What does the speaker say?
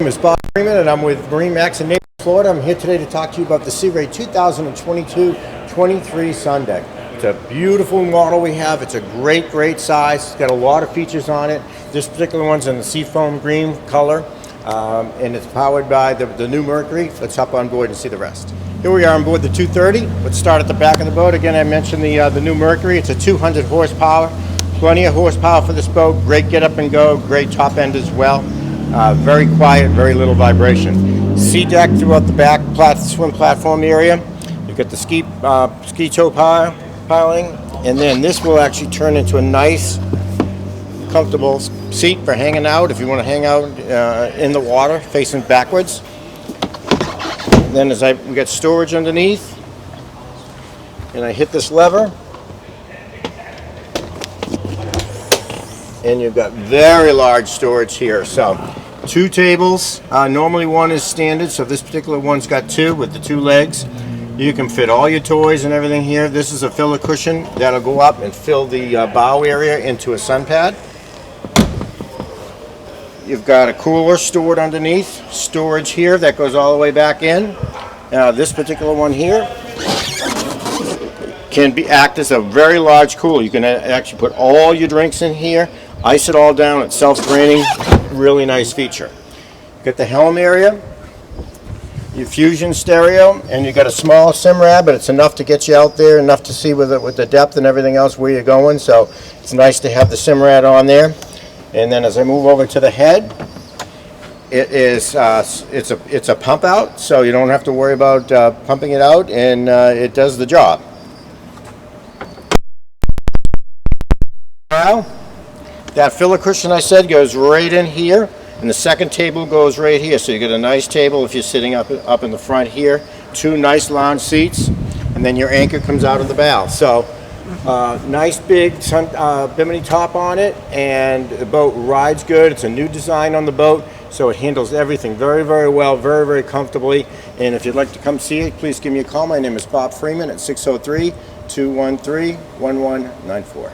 name is Bob Freeman and I'm with MarineMax in Naples, Florida. I'm here today to talk to you about the Sea Ray 2022-23 Sun Deck. It's a beautiful model we have. It's a great size. It's got a lot of features on it. This particular one's in the seafoam green color, and it's powered by the new Mercury. Let's hop on board and see the rest. Here we are on board the 230. Let's start at the back of the boat. Again, I mentioned the new Mercury. It's a 200 horsepower. Plenty of horsepower for this boat. Great get up and go. Great top end as well. Very quiet, very little vibration. Sea deck throughout the back swim platform area. You've got the ski tow piling, and then this will actually turn into a nice, comfortable seat for hanging out if you want to hang out in the water, facing backwards. And then we got storage underneath, and I hit this lever, and you've got very large storage here. So 2 tables, normally one is standard, so this particular one's got 2 with the 2 legs. You can fit all your toys and everything here. This is a filler cushion that'll go up and fill the bow area into a sun pad. You've got a cooler stored underneath, storage here that goes all the way back in. This particular one here can act as a very large cooler. You can actually put all your drinks in here, ice it all down. It's self-draining, really nice feature. Got the helm area, your fusion stereo, and you got a small Simrad, but it's enough to get you out there, enough to see with the depth and everything else where you're going. So it's nice to have the Simrad on there. And then as I move over to the head, it's a pump out, so you don't have to worry about pumping it out, and it does the job. Now, that filler cushion I said goes right in here, and the second table goes right here. So you get a nice table if you're sitting up in the front here. 2 nice lounge seats, and then your anchor comes out of the bow. So nice big bimini top on it, and the boat rides good. It's a new design on the boat, so it handles everything very well, very comfortably. And if you'd like to come see it, please give me a call. My name is Bob Freeman at 603-213-1194.